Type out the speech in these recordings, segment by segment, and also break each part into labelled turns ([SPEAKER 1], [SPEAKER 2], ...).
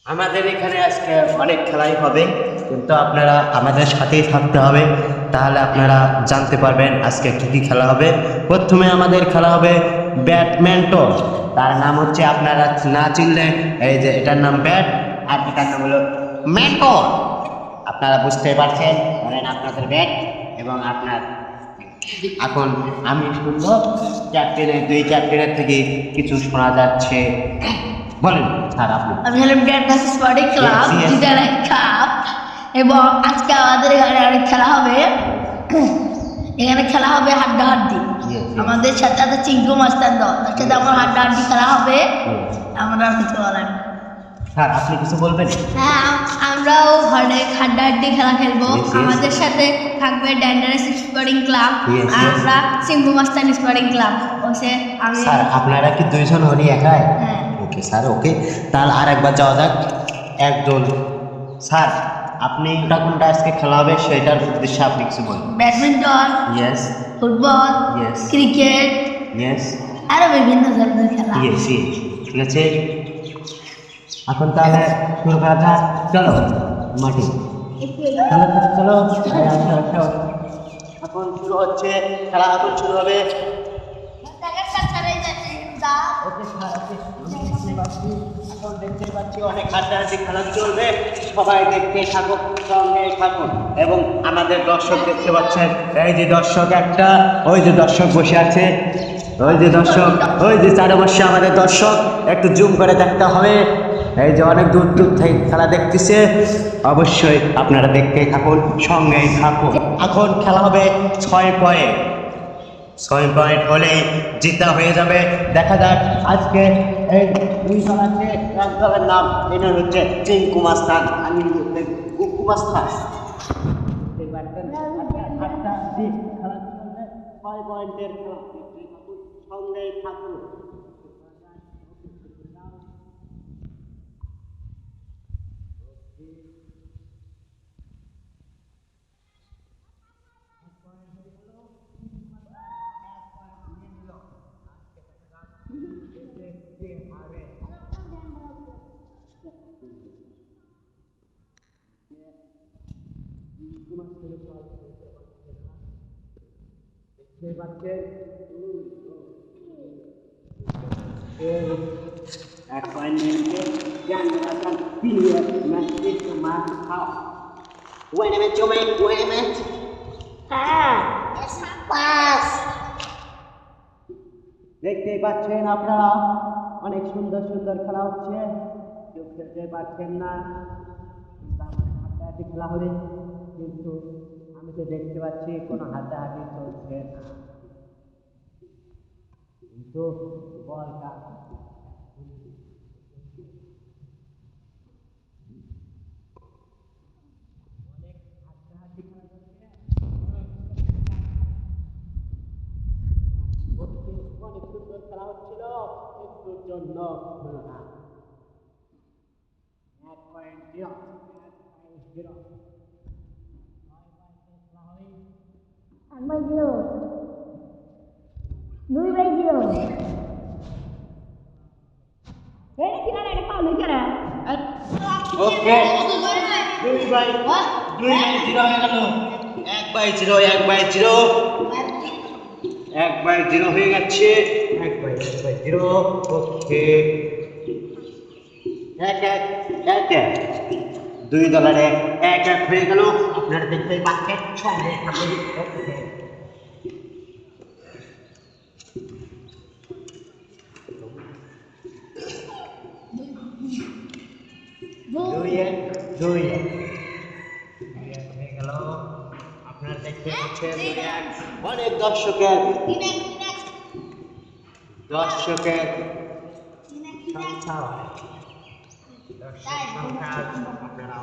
[SPEAKER 1] আমাদের এখানে আজকে অনেক খেলাই হবে, কিন্তু আপনারা আমাদের সাথেই থাকতে হবে, তাহলে আপনারা জানতে পারবেন আজকে কী কী খেলা হবে। প্রথমে আমাদের খেলা হবে ব্যাডমিন্টন। তার নাম হচ্ছে, আপনারা না চিনলে এই যে এটার নাম ব্যাট আর এটার নাম হলো মেন্টন। আপনারা বুঝতেই পারছেন, ধরেন আপনাদের ব্যাট এবং আপনার। এখন আমি শুনবো দুই ক্যাপ্টেনের থেকে কিছু শোনা যাচ্ছে। বলেন স্যার আপনি।
[SPEAKER 2] আমি হলাম ডেন্টাস স্পোর্টিং ক্লাব,
[SPEAKER 1] Yes, yes.
[SPEAKER 2] জিটার কাপ, এবং আজকে আমাদের এখানে অনেক খেলা হবে। এখানে খেলা হবে হাড্ডাহাড্ডি।
[SPEAKER 1] Yes.
[SPEAKER 2] আমাদের সাথে আছে চিঙ্কু মাস্টার দল, তার সাথে আমার হাড্ডাহাড্ডি খেলা হবে। আমরা আর কিছু বলেন।
[SPEAKER 1] স্যার আপনি কিছু বলবেন?
[SPEAKER 2] হ্যাঁ, আমরাও অনেক হাড্ডাহাড্ডি খেলা খেলবো।
[SPEAKER 1] Yes, yes.
[SPEAKER 2] আমাদের সাথে থাকবে ডেন্টাস স্পোর্টিং ক্লাব,
[SPEAKER 1] Yes,
[SPEAKER 2] আর
[SPEAKER 1] yes.
[SPEAKER 2] আমরা চিঙ্কু মাস্টার স্পোর্টিং ক্লাব। ওসে আমি
[SPEAKER 1] স্যার আপনারা কি দুইজন হলি একাই?
[SPEAKER 2] হ্যাঁ।
[SPEAKER 1] ওকে স্যার, ওকে। তাহলে আর একবার যাওয়া যাক একদল। স্যার আপনি কোনটা আজকে খেলা হবে সেটার উদ্দেশ্যে আপনি কিছু বলুন।
[SPEAKER 2] Badminton,
[SPEAKER 1] yes,
[SPEAKER 2] football,
[SPEAKER 1] Yes.
[SPEAKER 2] Cricket,
[SPEAKER 1] yes,
[SPEAKER 2] আরো বিভিন্ন ধরনের খেলা।
[SPEAKER 1] ইয়েস, ঠিক আছে। এখন তাহলে শুরু করা যাক। চলো মাঠে, চলো চলো চলো। এখন শুরু হচ্ছে খেলা, এখন শুরু হবে। ওকে স্যার, ওকে। আমি দেখতে পাচ্ছি, এখন দেখতে পাচ্ছি অনেক হাড্ডাহাড্ডি খেলা চলবে। সবাই দেখতে থাকুক, সঙ্গে থাকুন। এবং আমাদের দর্শক দেখতে পাচ্ছেন, এই যে দর্শক একটা, ওই যে দর্শক বসে আছে, ওই যে দর্শক, ওই যে চারে বসে আমাদের দর্শক, একটু জুম করে দেখতে হবে। এই যে অনেক দূর দূর থেকে খেলা দেখতেছে, অবশ্যই আপনারা দেখতেই থাকুন, সঙ্গেই থাকুন। এখন খেলা হবে 6 পয়েন্ট। 6 পয়েন্ট হলেই জিতা হয়ে যাবে। দেখা যাক আজকে এই দুই দল আছে, এক দলের নাম এটা হচ্ছে চিঙ্কু মাস্তান, আমি কুকু মাস্তান। খেলা চলবে, 6 পয়েন্টের খেলা। সঙ্গেই থাকুন। এক পয়েন্ট নিয়ে জানালাম পিলিয়ে ম্যাচ মার খাও। Wait a minute, Joey, wait a minute. Pass. দেখতেই পাচ্ছেন আপনারা, অনেক সুন্দর সুন্দর খেলা হচ্ছে। কেউ খেলতে পারছেন না, হাড্ডাহাড্ডি খেলা হবে, কিন্তু আমি তো দেখতে পাচ্ছি কোনো হাড্ডাহাড্ডি চলছে না, কিন্তু বলটা অনেক সুন্দর খেলা হচ্ছিল, একটুর জন্য হলো না। 1.0
[SPEAKER 2] 1/0, 2/0। এটা কি না, এটা পাউল করে।
[SPEAKER 1] ওকে, 2/0 হয়ে গেল। 1/0, 1/0, 1/0 হয়ে গেছে। 1/0, ওকে। 1-1, দুই দলের 1-1 হয়ে গেল। আপনারা দেখতেই পাচ্ছেন, সঙ্গে থাকুন। ওকে, দুই হয়ে গেল। আপনারা দেখতে পাচ্ছেন অনেক দর্শকের সংখ্যা অনেক। দর্শক সংখ্যা আপনারা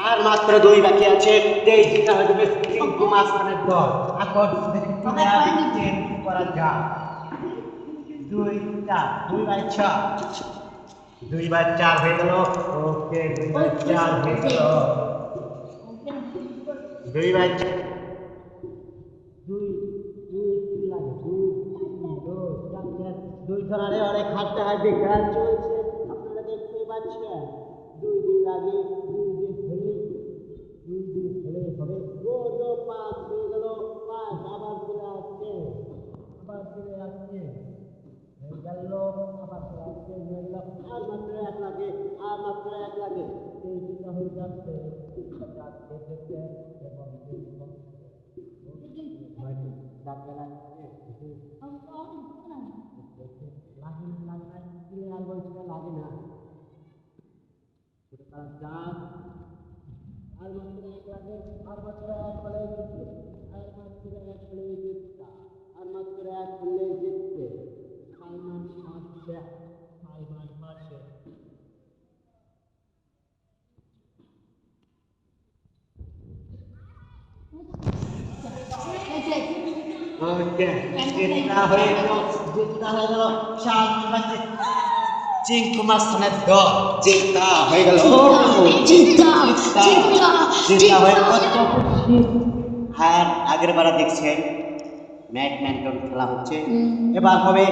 [SPEAKER 1] আর মাত্র 2 বাকি আছে, এই জিতা হয়ে যাবে চিঙ্কু মাস্তানের দল। এখন করা যাক। 2/4, 2/4 হয়ে গেল। ওকে, 2/4 হয়ে গেল। 2/4, 2 লাগে, 2 2 4 2 পিছনে অনেক হাড্ডাহাড্ডি খেলা চলছে, আপনারা দেখতে পাচ্ছেন। 2 দিন লাগে, 2 দিন খেলে হবে। গোল পাস হয়ে গেল, পাস আবার ফিরে আসছে, আবার ফিরে আসছে, হয়ে গেল, আবার ফিরে আসছে, হয়ে গেল। আর মাত্র 1 লাগে, আর মাত্র 1 লাগে। এই দিকটা হয়ে যাচ্ছে, যাচ্ছে দেখতে এবং ডাক্তার লাগছে আর বলছে লাগে না। আর মাত্র 1 লাগে, আর মাত্র 1 হলে জিতবে, আর মাত্র 1 হলে জিতবে, আর মাত্র 1 হলে জিতবে। সালমান মারছে, সালমান মারছে। ওকে, জিতটা হয়ে গেল, জিতটা হয়ে গেল। সালমান মারছে, চিঙ্কু মাস্তানের দল জিতটা হয়ে গেল।
[SPEAKER 2] জিতা
[SPEAKER 1] জিতটা হয়ে গেল। আর আগের বার দেখছেন ব্যাডমিন্টন খেলা হচ্ছে, এবার হবে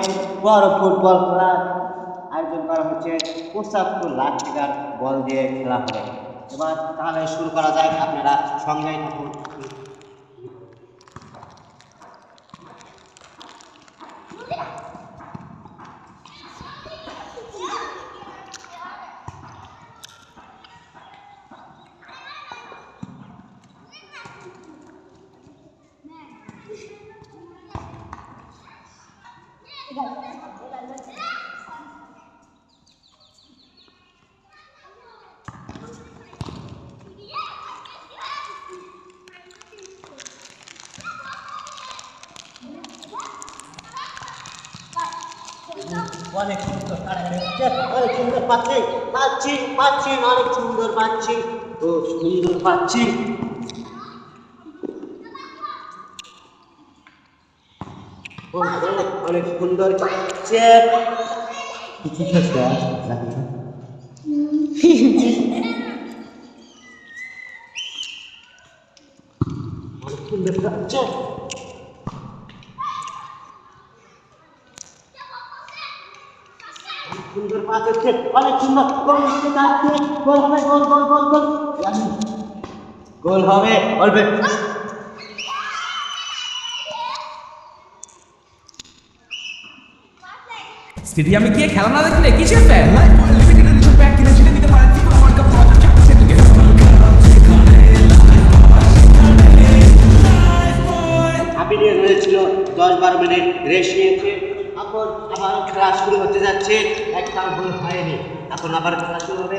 [SPEAKER 1] বড় ফুটবল খেলার আয়োজন করা হচ্ছে। 75 লাখ টাকার বল দিয়ে খেলা হবে। এবার তাহলে শুরু করা যায়, আপনারা সঙ্গেই থাকুন। অনেক সুন্দর কাড়াকাড়ি হচ্ছে, অনেক সুন্দর পাচ্ছি পাচ্ছি পাচ্ছি অনেক সুন্দর পাচ্ছি, ও সুন্দর পাচ্ছি। অনেক সুন্দর পাচ্ছে। কিছু অনেক সুন্দর পাচ্ছে, সুন্দর পাস হচ্ছে, অনেক সুন্দর গোল হচ্ছে, যাচ্ছে, গোল হবে, গোল গোল গোল গোল গোল হবে, বলবে।
[SPEAKER 3] স্টেডিয়ামে গিয়ে খেলা না দেখলে কিসের ফ্যান? লিমিটেড এডিশন প্যাক কিনে জিতে নিতে পারেন FIFA ওয়ার্ল্ড কাপ 2026 থেকে।
[SPEAKER 1] হাবিলে রয়েছিল 10-12 মিনিট রেস্ট নিয়েছে, এখন আবার খেলা শুরু হতে যাচ্ছে। একটা গোল হয়নি, এখন আবার খেলা শুরু হবে।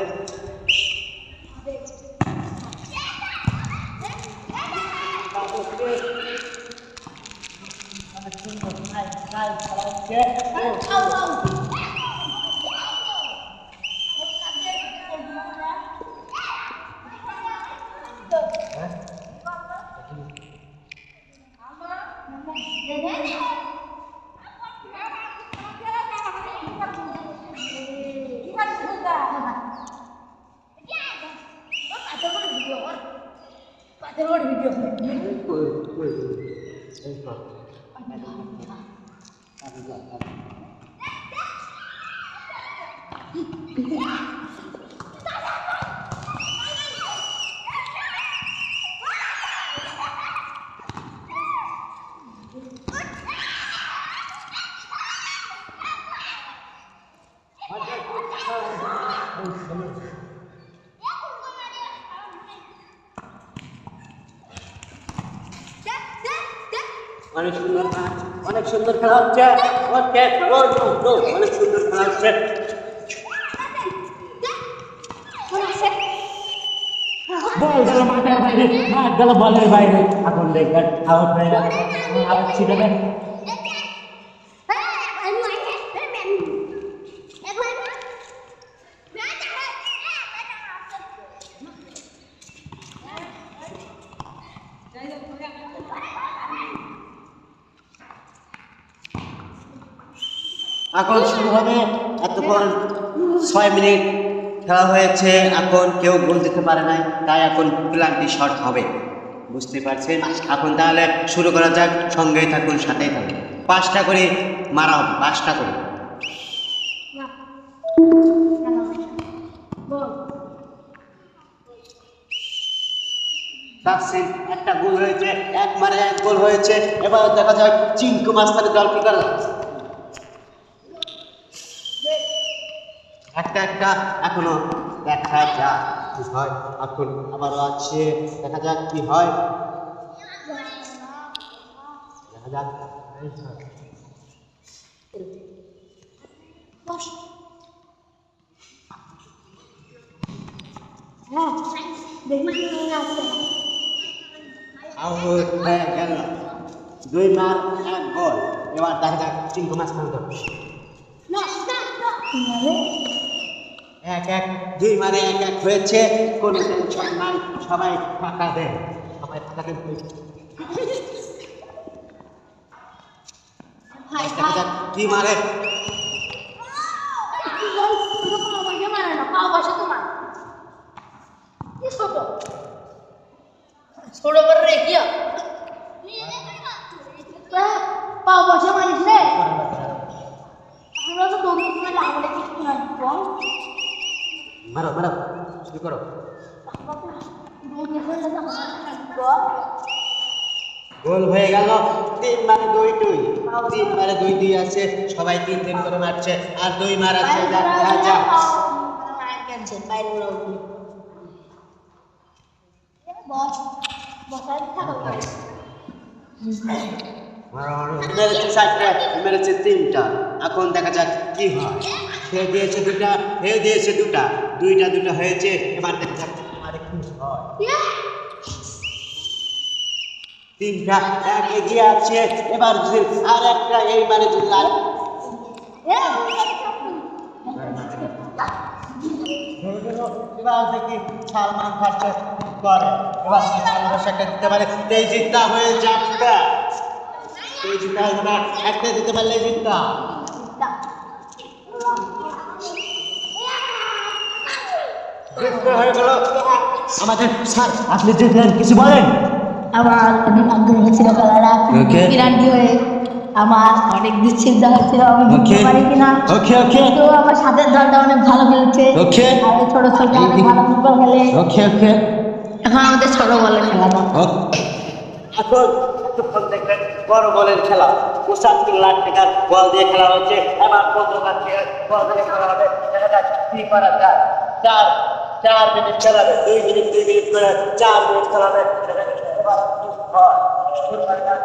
[SPEAKER 1] অনেক সুন্দর ম্যাচ, অনেক সুন্দর খেলা হচ্ছে। ওকে, নো নো নো, অনেক সুন্দর খেলা হচ্ছে। বল গেল মাঠের বাইরে, মাঠ গেল বলের বাইরে। এখন দেখবেন আউট হয়ে গেল, আউট ছিল না। এখন শুরু হবে। এতক্ষণ 6 মিনিট খেলা হয়েছে, এখন কেউ গোল দিতে পারে নাই, তাই এখন প্লান্টি শট হবে, বুঝতে পারছেন। এখন তাহলে শুরু করা যাক, সঙ্গেই থাকুন, সাথেই থাকুন। 5টা করে মারা হবে, 5টা করে। পাচ্ছেন একটা গোল হয়েছে, এক মারে এক গোল হয়েছে। এবার দেখা যাক চিঙ্কু মাস্টারের দল কি করে। একটা একটা এখনো দেখা যাক কি হয়। এখন আবারও আছে, দেখা যাক কি হয়, দেখা যাক।
[SPEAKER 2] হ্যাঁ দেখি কি মনে আছে
[SPEAKER 1] আউট হয়ে গেল, 2 মার 1 গোল। এবার দেখা যাক চিঙ্কু মাস্টারের দল। এক এক, 2 মারে 1-1 হয়েছে, কোনো টেনশন নাই, সবাই ফাঁকা দেয়, সবাই ফাঁকা দেন।
[SPEAKER 2] ভাই
[SPEAKER 1] দেখা যাক কি মারে।
[SPEAKER 2] ছোট করে রে কি পাও বসে মারিস রে আমরা তো দৌড়ে করে লাগলে কিছু না বল
[SPEAKER 1] মারো মারো, শুরু করো।
[SPEAKER 2] দৌড়ে করে বল
[SPEAKER 1] গোল হয়ে গেল, 3 মারে 2-2, 3 মারে 2-2 আছে, সবাই 3-3 করে মারছে, আর 2 মার আছে। দেখা যাক
[SPEAKER 2] ক্যান্সেল বাইরে উড়া উঠি বস বসাই থাকো
[SPEAKER 1] মেরেছে 4টা, মেরেছে 3টা। এখন দেখা যাক কি হয়। সে দিয়েছে 2টা, হে দিয়েছে 2টা, 2টা হয়েছে। এবার দেখা যাক আরে কি হয়। 3টা, 1 এগিয়ে আছে। এবার যদি আর একটা এই মানে যদি এবার দেখি সালমান খাচ্ছে করে। এবার সালমান একটা দিতে পারে, তেজিতা হয়ে যাবে, তেজিতা হয়ে যাবে, একটা দিতে পারলে জিততা। হয়ে গেল আমাদের স্যার, আপনি জিতলেন, কিছু বলেন।
[SPEAKER 2] আমার অনেক আগ্রহ ছিল খেলাটা বিরাটি হয়ে আমার অনেক দুশ্চিন্তা হচ্ছিল আমি জিততে পারি কিনা কিন্তু আমার সাথে দলটা অনেক ভালো খেলছে আর ছোট ছোট অনেক ভালো ফুটবল খেলে এখন আমাদের ছোট বলের খেলাটা
[SPEAKER 1] এখন কিছুক্ষণ দেখবেন বড় বলের খেলা। 75 লাখ টাকার বল দিয়ে খেলা হচ্ছে, এবার 15 লাখ টাকার বল দিয়ে খেলা হবে। দেখা যাক কি করা যায়। 4 মিনিট খেলাবে, 2 মিনিট করে 4 মিনিট খেলাবে। এবার কি হয়? শুরু করা যাক।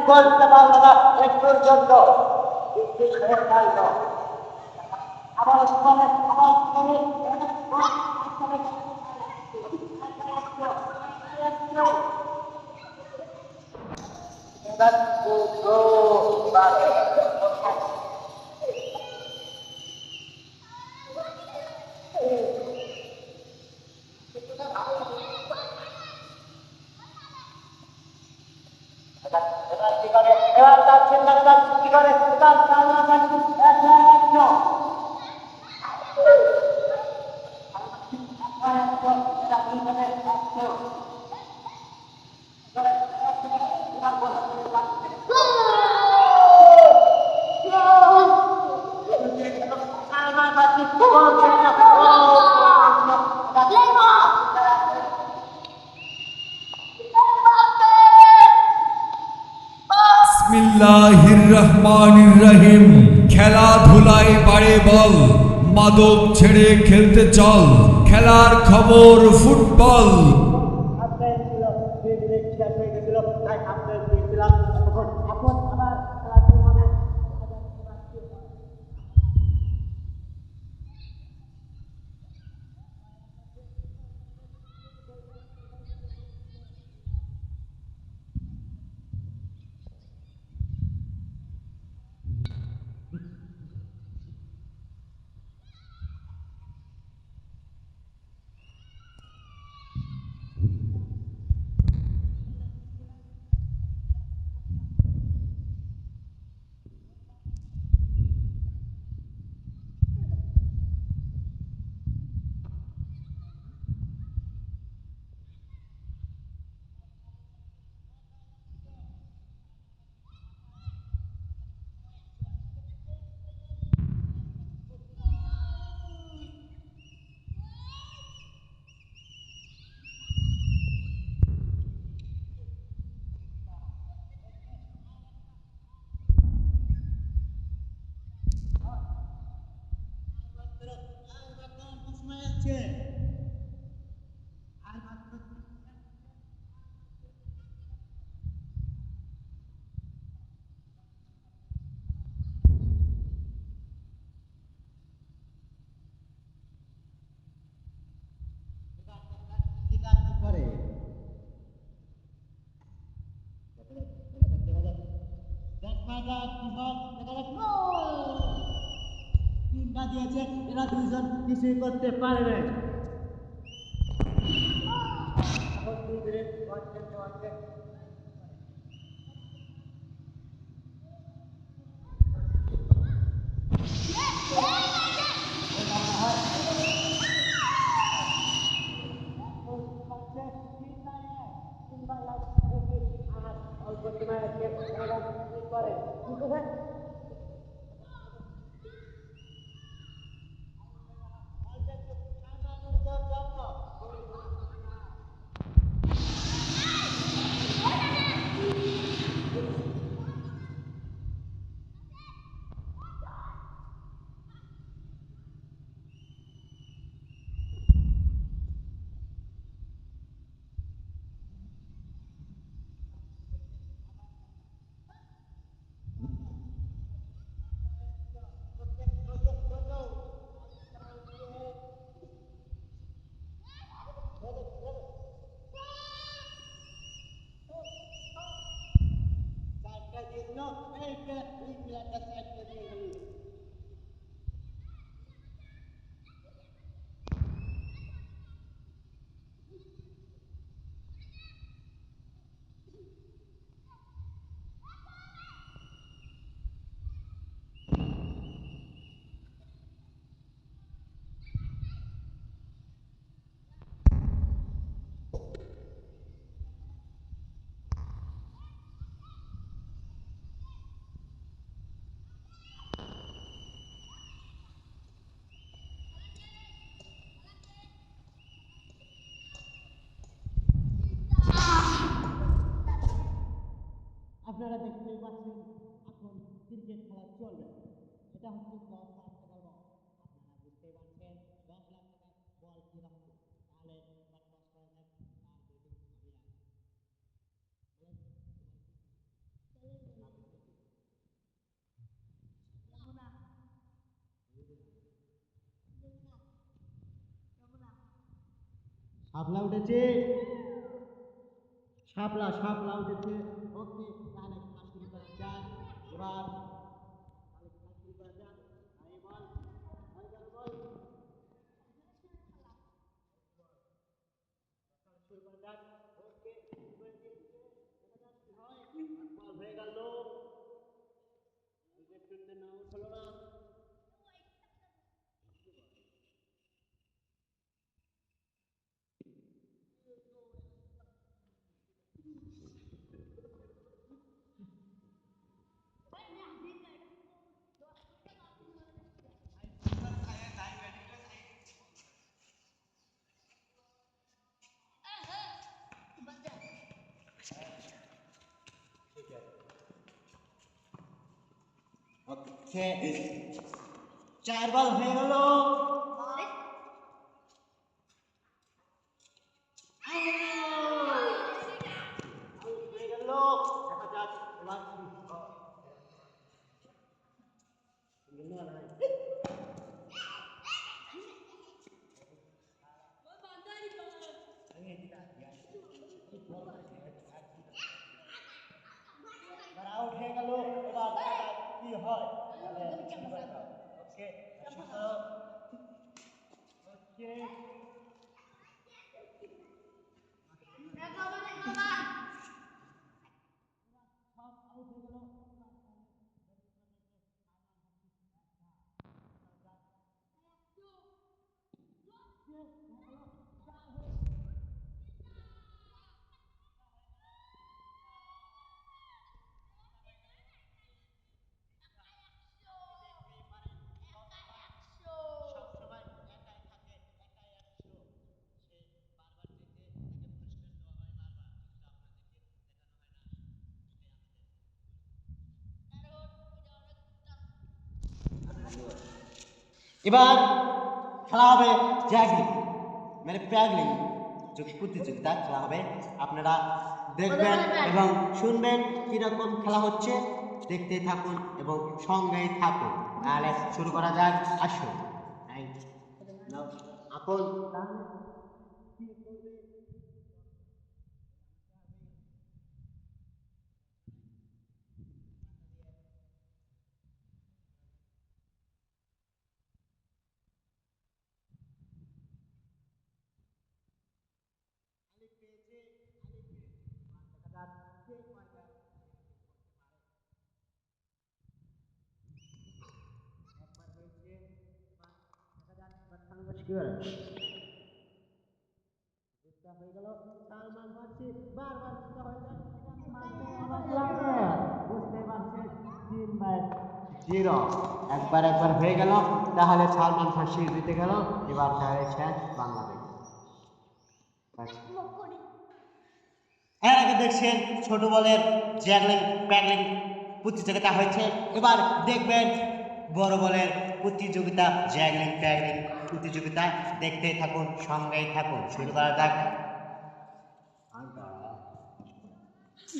[SPEAKER 1] করতে পারলো না এক পর্যন্ত, এবার কি করে, এবার তার চিন্তা কি করে, এবার
[SPEAKER 3] বিসমিল্লাহির রহমানির রহিম। খেলাধুলায় বাড়ে বল, মাদক ছেড়ে খেলতে চল, খেলার খবর ফুটবল।
[SPEAKER 1] আপনার ছিল 2 মিনিট শেষ হয়ে গেছিল, তাই আপনার দিয়েছিলাম। এখন আবার খেলাধুলা হবে। যাক কি হয় দেখা যাক। তিনটা দিয়েছে, এরা দুইজন কিছুই করতে পারে নাই। এখন 2 মিনিট ওয়ান খেলতে হচ্ছে। অল্প সময় আছে, কি করে কি করে চারটা দিয়ে দিল। এই যে এই প্লেয়ারটা চারটা দিয়ে গেল। আপনারা দেখতেই পাচ্ছেন এখন ক্রিকেট খেলা চলবে। এটা হচ্ছে 10 লাখ টাকার বল। আপনারা বুঝতেই পারছেন 10 লাখ টাকার বল কি রাখতো। তাহলে এবার টস করা যাক, কার ব্যাটিং আমি রাখি। শাপলা উঠেছে, শাপলা শাপলা উঠেছে। ওকে, তাহলে খেলা শুরু করা যাক। এবার তাহলে খেলা শুরু করা যাক। এই বল, এই বল, বল শুরু করা যাক। ওকে, শুরু করে দিয়েছে। দেখা যাক কি হয়। আর বল হয়ে গেল। উইকেট তুলতে না আউট হলো না। ওকে, 4 বল হয়ে গেল। আউট হয়ে গেল। দেখা যাক এবার কি হয়। গেল না। এবার আউট হয়ে গেল। এবার দেখা যাক কি হয়। তাহলে শুরু করে দাও। ওকে, শুরু করো। ওকে, সব আউট হয়ে গেল। এবার তাহলে ব্যাটিং করবে যে আরমান হাফিজ একটা। দেখা যাক। ওকে, দেখা গেল। চার হয়ে দেখতেই পারেন সবসময় একাই থাকে, একাই 100। সে বারবার যেতে তাকে পুরস্কার দেওয়া হয় বারবার, কিন্তু আপনাদেরকে দেখানো হয় না। এটাই এবার খেলা হবে জ্যাগলিং, মানে প্যাগলিং প্রতিযোগিতা খেলা হবে। আপনারা দেখবেন এবং শুনবেন কিরকম খেলা হচ্ছে। দেখতে থাকুন এবং সঙ্গেই থাকুন। তাহলে শুরু করা যাক। আসুন। এই, নাও, আপন তাহলে কি করবে? জিরো একবার হয়ে গেল, তাহলে সালমান ফাঁসি দিতে গেল। এবার হয়েছে বাংলাদেশ। এর আগে দেখছেন ছোট বলের জ্যাগলিং প্যাগলিং প্রতিযোগিতা হয়েছে, এবার দেখবেন বড় বলের প্রতিযোগিতা, জ্যাগলিং প্যাগলিং প্রতিযোগিতা। দেখতেই থাকুন, সঙ্গেই থাকুন। শুরু করা যাক।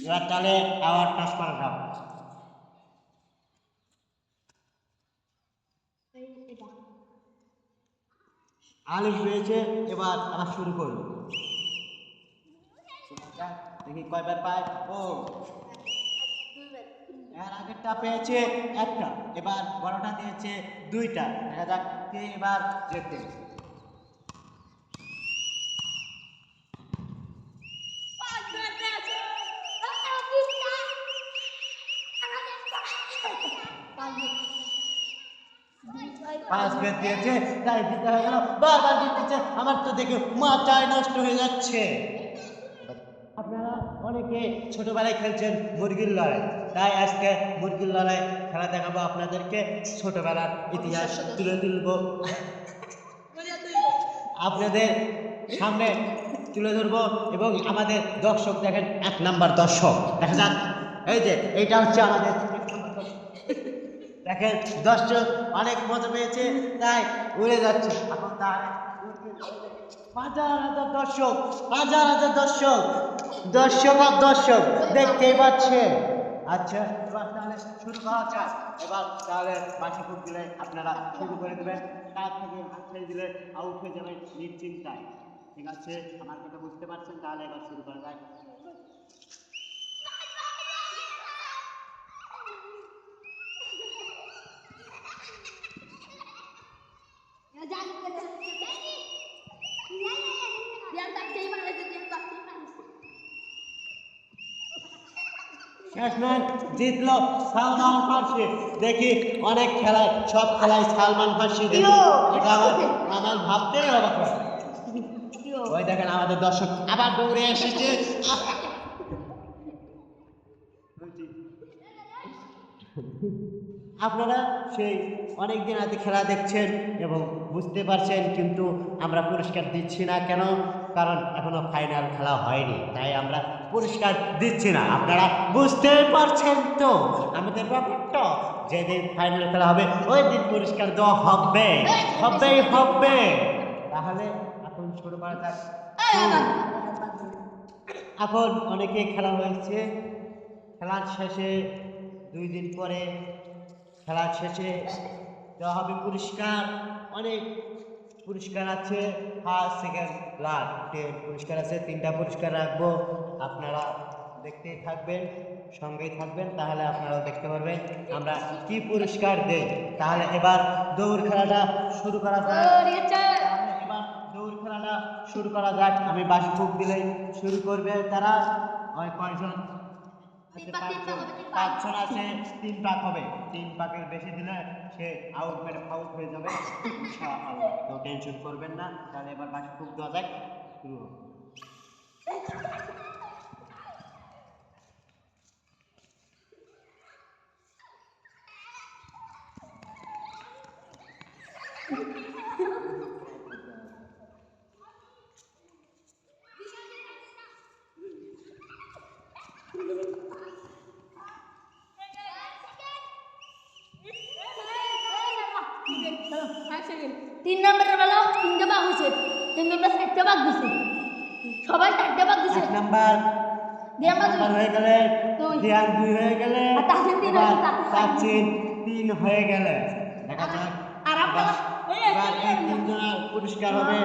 [SPEAKER 1] এবার তাহলে আবার টস করা যাক। আলিফ পেয়েছে, এবার আবার শুরু করুন। দেখি কয়বার পায়। ও এর আগেরটা পেয়েছে একটা, এবার বড়টা দিয়েছে দুইটা। দেখা যাক কে এবার জেতে। পাঁচ বেদ দিয়েছে, তাই দিতে হয়ে গেল। বারবার দিতেছে, আমার তো দেখে মাথায় নষ্ট হয়ে যাচ্ছে। আপনারা অনেকে ছোটবেলায় খেলছেন মুরগির লড়াই, তাই আজকে মুরগির লড়াই খেলা দেখাবো আপনাদেরকে। ছোটবেলার ইতিহাস তুলে তুলব আপনাদের সামনে তুলে ধরবো, এবং আমাদের দর্শক দেখেন, 1 নাম্বার দর্শক দেখা যাক। এই যে এইটা হচ্ছে আমাদের দেখেন, দর্শক অনেক মজা পেয়েছে, তাই উড়ে যাচ্ছে। এখন তার হাজার হাজার দর্শক, হাজার হাজার দর্শক, দর্শক আর দর্শক দেখতেই পাচ্ছে। আচ্ছা, এবার তাহলে শুরু করা যাক। এবার তাহলে বাসি ফুক দিলে আপনারা শুরু করে দেবেন। তার থেকে হাত ছেড়ে দিলে আউট হয়ে যাবেন নিশ্চিন্তায়। ঠিক আছে, আমার কথা বুঝতে পারছেন? তাহলে এবার শুরু করা যায়। শেষ ম্যাচ জিতলো সালমান ফার্সি। দেখি অনেক খেলায়, সব খেলায় সালমান ফার্সি দেখি, এটা আমার ভাবতেই অবাক হয়। ওই দেখেন আমাদের দর্শক আবার দৌড়ে এসেছে। আপনারা সেই অনেকদিন আগে খেলা দেখছেন এবং বুঝতে পারছেন, কিন্তু আমরা পুরস্কার দিচ্ছি না কেন? কারণ এখনো ফাইনাল খেলা হয়নি, তাই আমরা পুরস্কার দিচ্ছি না। আপনারা বুঝতে পারছেন তো আমাদের ব্যাপারটা? যেদিন ফাইনাল খেলা হবে ওই দিন পুরস্কার দেওয়া হবে, হবেই হবে। তাহলে এখন শুরু করা যাক। এখন অনেকে খেলা হয়েছে, খেলার শেষে 2 দিন পরে খেলার শেষে দেওয়া হবে পুরস্কার। অনেক পুরস্কার আছে, ফার্স্ট সেকেন্ড লাস্ট 10 পুরস্কার আছে। 3টা পুরস্কার রাখবো, আপনারা দেখতেই থাকবেন, সঙ্গেই থাকবেন, তাহলে আপনারাও দেখতে পারবেন আমরা কি পুরস্কার দেই। তাহলে এবার দৌড় খেলাটা শুরু করা যাক। এবার দৌড় খেলাটা শুরু করা যাক। আমি বাঁশি ফুঁক দিলেই শুরু করবে তারা। ওই কয়জন? 5জন আছে, 3 পাক হবে। 3 পাকের বেশি দিলে সে আউট, মানে আউট হয়ে যাবে। ইনশাআল্লাহ, তো টেনশন করবেন না। তাহলে এবার বাঁশি ফুঁক দেওয়া যাক, শুরু হবে।
[SPEAKER 2] তিন নম্বরের বেলা 3টে ভাগ হয়েছে, 3 নম্বর 4টে ভাগ দিছে, সবাই 4টে ভাগ দিছে।
[SPEAKER 1] 1 নাম্বার হয়ে গেলে, ধ্যান 2 হয়ে গেলে,
[SPEAKER 2] আর তাসিন 3 হয়ে গেলে,
[SPEAKER 1] তাসিন 3 হয়ে গেলে। দেখা যাক
[SPEAKER 2] আর আপনারা
[SPEAKER 1] এবার এই 3 জনের পুরস্কার হবে।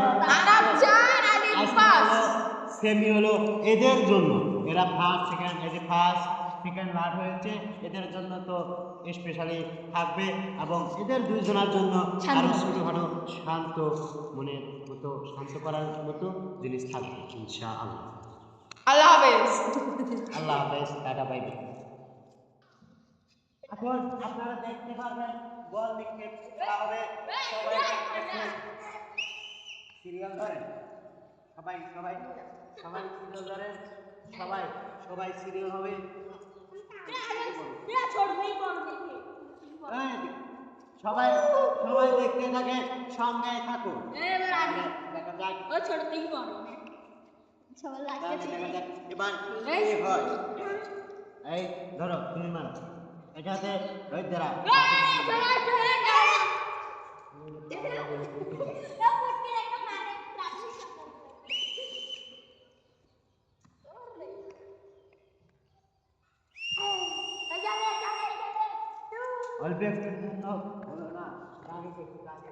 [SPEAKER 2] পাস
[SPEAKER 1] সেমি হলো এদের জন্য, এরা ফার্স্ট সেকেন্ড, এই যে ফার্স্ট সেকেন্ড লাস্ট হয়েছে, এদের জন্য তো স্পেশালি থাকবে। এবং এদের 2 জনের জন্য আরো ছোটখাটো শান্ত মনের মতো, শান্ত করার মতো জিনিস থাকবে ইনশাআল্লাহ।
[SPEAKER 2] আল্লাহ হাফেজ।
[SPEAKER 1] আল্লাহ হাফেজ, টাটা বাই বাই। এখন আপনারা দেখতে পারবেন বল নিক্ষেপ করা হবে। সবাই সিরিয়াল ধরেন, সবাই সবাই সবাই সিরিয়াল ধরেন, সবাই সবাই সিরিয়াল হবে। এই, সবাই সবাই দেখতে থাকে, সঙ্গে থাকুন। দেখা যাক, দেখা যাক এবার কি হয়। এই ধরো তুমি মারো, এটাতে ওই দ্বারা অল্প একটুর জন্য হলো না, আগে একটু আগে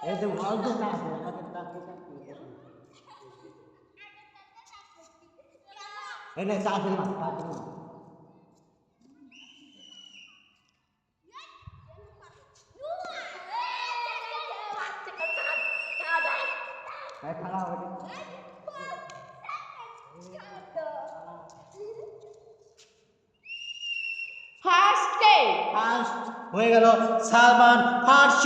[SPEAKER 1] এই তো অল্প কাজ আমাকে এনে চাষের মাছ খারাপ হবে।
[SPEAKER 2] ফার্স্ট
[SPEAKER 1] হয়ে গেল সালমান ফার্স্ট,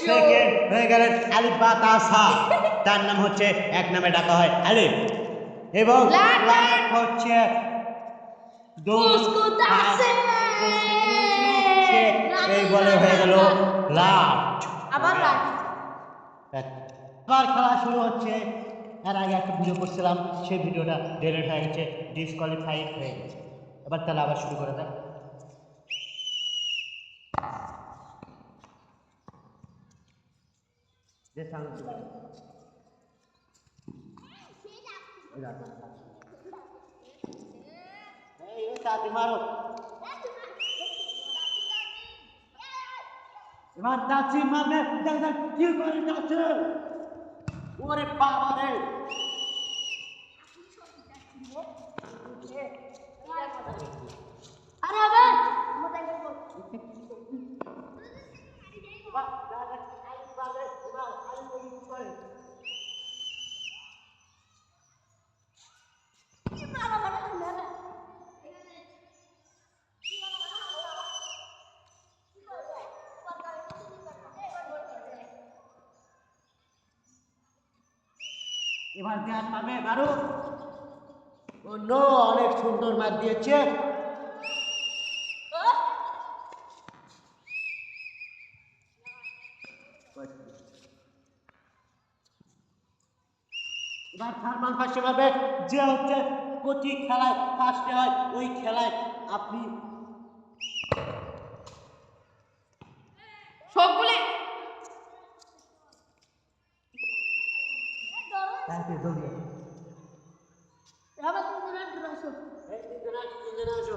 [SPEAKER 1] সেকেন্ড হয়ে গেলেন আলিফ বা তাসা, তার নাম হচ্ছে এক নামে ডাকা হয় আলিফ, এবং লাট হচ্ছে এই বলে হয়ে গেল লাট।
[SPEAKER 2] আবার
[SPEAKER 1] আবার খেলা শুরু হচ্ছে। এর আগে একটা ভিডিও করছিলাম, সেই ভিডিওটা ডিলিট হয়ে গেছে, ডিসকোয়ালিফাইড হয়ে গেছে। এবার তাহলে আবার শুরু করে দেয়। মারো এবার যাচ্ছি মারবে, দেখ দেখ কি করে যাচ্ছে, ওরে বাবা রে।
[SPEAKER 2] আরে আবে
[SPEAKER 1] এবার দেয়ার পাবে মারো। ও নো, অনেক সুন্দর মার দিয়েছে। এবার সালমান ফার্স্টে পাবে, যে হচ্ছে প্রতি খেলায় ফার্স্টে হয়, ওই খেলায় আপনি
[SPEAKER 2] সবগুলি রাবা তিনজন আসো
[SPEAKER 1] এই তিনজন আসো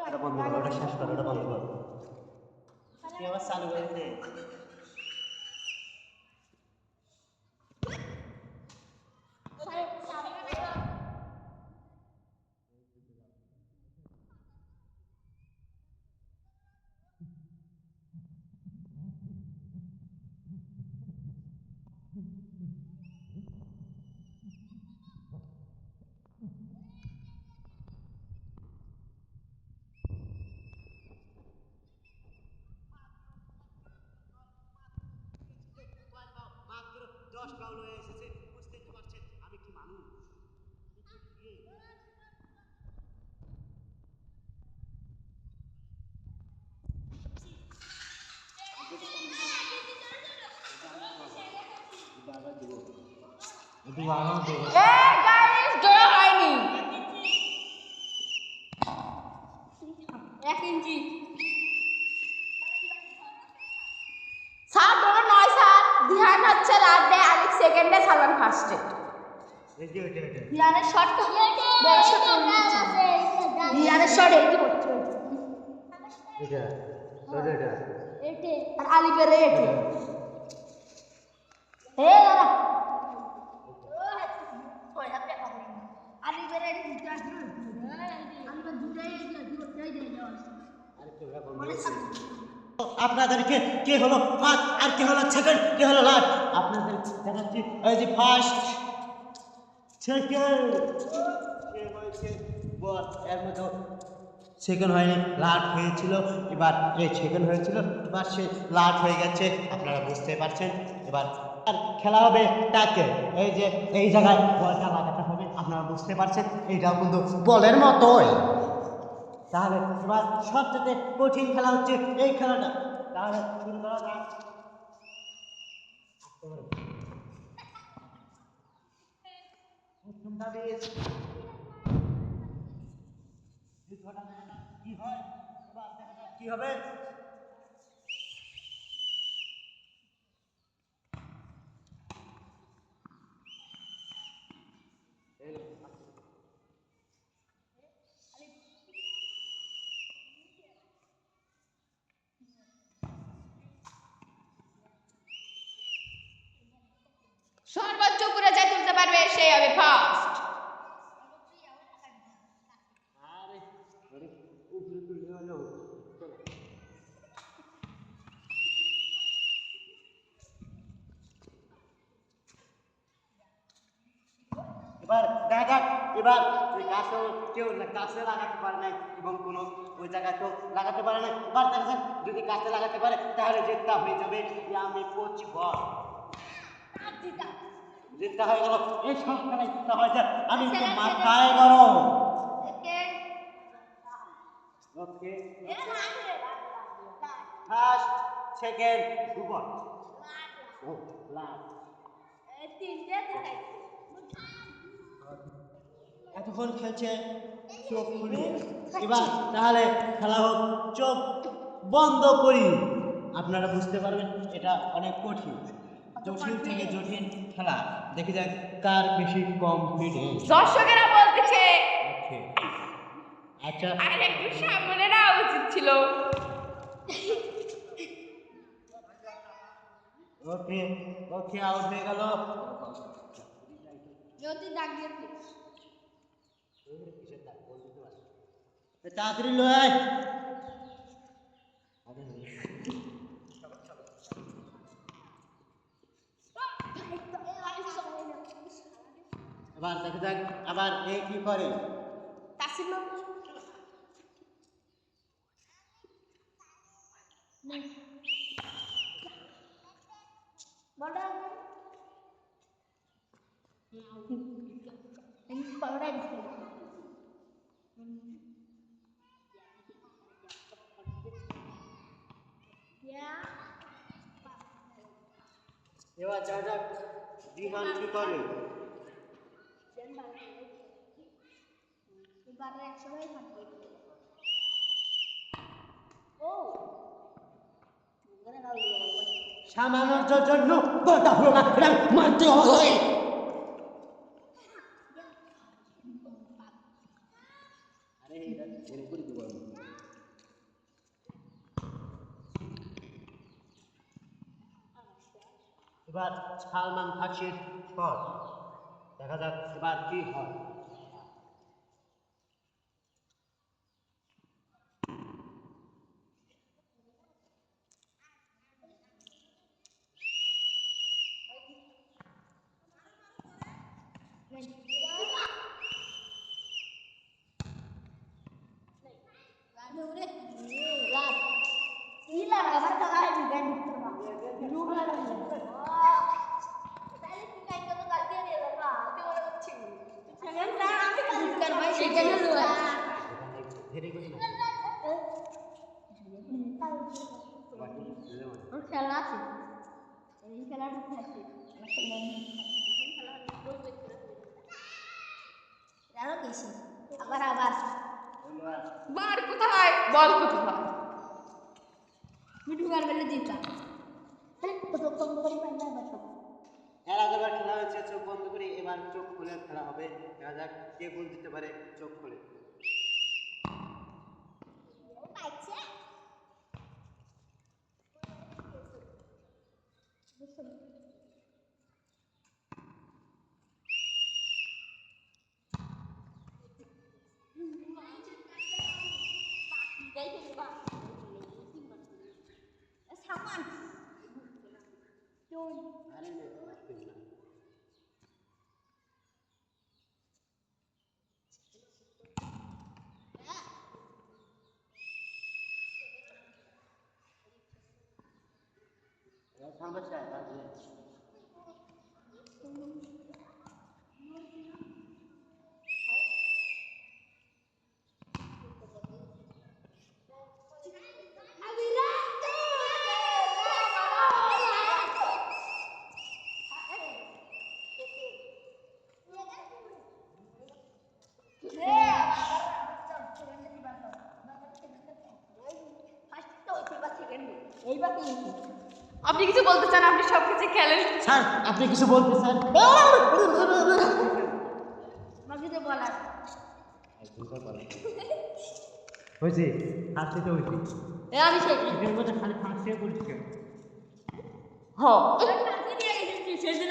[SPEAKER 1] এটা বন্ধ করো, ওটা শেষ করো, ওটা বন্ধ করো। কি আবার চালু করেছে? মাত্র 10 রাউন্ড হয়ে এসেছে, বুঝতেই তো পারছেন আমি কি মানুষ।
[SPEAKER 2] গাইস জয় হয়নি 1 ইঞ্চি স্যার ধরো 9 স্যার ধ্যান হচ্ছে লাস্টে আলিফ সেকেন্ডে সালমান ফার্স্টে ধ্যানের শট বড় শট ধ্যানের শট এই কি করছে এটে আর আলিফের এটে এ দাদা ওই হাতে খাবো আলিফের এটে দিতে আসবে আলিফের দুটাই
[SPEAKER 1] আপনাদেরকে কে হলো ফার্স্ট আর কে হলো সেকেন্ড, কে হলো লাস্ট আপনাদের দেখাচ্ছি। এই যে ফার্স্ট সেকেন্ড কে হয়েছে বল, এর মধ্যে সেকেন্ড হয়নি, লাস্ট হয়েছিল, এবার এই সেকেন্ড হয়েছিল, এবার সে লাস্ট হয়ে গেছে, আপনারা বুঝতে পারছেন। এবার আর খেলা হবে টাকে, এই যে এই জায়গায় বলটা লাগাতে হবে, আপনারা বুঝতে পারছেন, এইটাও কিন্তু বলের মতোই। তাহলে এবার সবচেয়ে কঠিন খেলা হচ্ছে এই খেলাটা, তাহলে শুরু করা যাক। প্রথমটা বেশ কি হয়, এবার দেখা যাক কি হবে।
[SPEAKER 2] সর্বোচ্চ উপরে যা তুলতে পারবে সেই হবে ফার্স্ট
[SPEAKER 1] আরে উপরে তুলতে হলো, এবার দেখা যাক। এবার ওই গাছও কেউ গাছে লাগাতে পারে নাই এবং কোনো ওই জায়গায় তো লাগাতে পারে না। এবার দেখা যাক যদি গাছে লাগাতে পারে তাহলে জেতটা হয়ে যাবে। আমি পড়ছি বল জেতটা হয়ে গেল, এই সব খেলায় জেতটা হয়ে যায়, আমি তো মাথায় গরম। ওকে ফার্স্ট সেকেন্ড দুবার ও লাস্ট এতক্ষণ খেলছে চোখ খুলিয়ে, এবার তাহলে খেলা হোক চোখ বন্ধ করি। আপনারা বুঝতে পারবেন এটা অনেক কঠিন, জটিল থেকে জটিল খেলা, দেখে যাক কার বেশি কনফিডেন্স।
[SPEAKER 2] দর্শকেরা বলতেছে
[SPEAKER 1] আচ্ছা
[SPEAKER 2] আর একটু সামনে নেওয়া উচিত ছিল
[SPEAKER 1] ওকে ওকে আউট হয়ে গেল।
[SPEAKER 2] যদি দাগ দিয়ে
[SPEAKER 1] তাড়াতাড়ি লয়, এবার দেখা যাক আবার এ কি করে।
[SPEAKER 2] তাসির বড়া এই বড়া দিছে
[SPEAKER 1] এবার যা যাক বিমান কি করে। সামানোর জন্য বলটা হলো না, এটা মানতে হবে। আরে এটা ছেড়ে করে দিব আমি। এবার সালমান ফাঁসির পর দেখা যাক এবার কি হয়। ধীরে করে না।
[SPEAKER 2] খেলা আছে এই খেলাটা আছে আরো বেশি আবার আবার
[SPEAKER 4] বার কোথায় বল কোথায়
[SPEAKER 2] মিঠু গান বেলে জিতা তো কম করে পাই না বাচ্চা
[SPEAKER 1] এর আগেবার খেলা হয়েছে চোখ বন্ধ করে, এবার চোখ খুলে খেলা হবে। দেখা যাক কে গোল দিতে পারে চোখ খুলে। আরে না, আসবেন না। সমস্যা আছে।
[SPEAKER 4] আপনি কিছু বলতে চান? আপনি সব কিছু খেলেন।
[SPEAKER 1] স্যার আপনি কিছু বলতে স্যার?
[SPEAKER 2] মাঝে বলার
[SPEAKER 1] হয়েছে হাসতে তো হয়েছে।
[SPEAKER 2] আমি সেই
[SPEAKER 1] এর মধ্যে খালি ফাঁসিয়ে বলছি কেন?
[SPEAKER 4] হ্যাঁ
[SPEAKER 2] সেদিন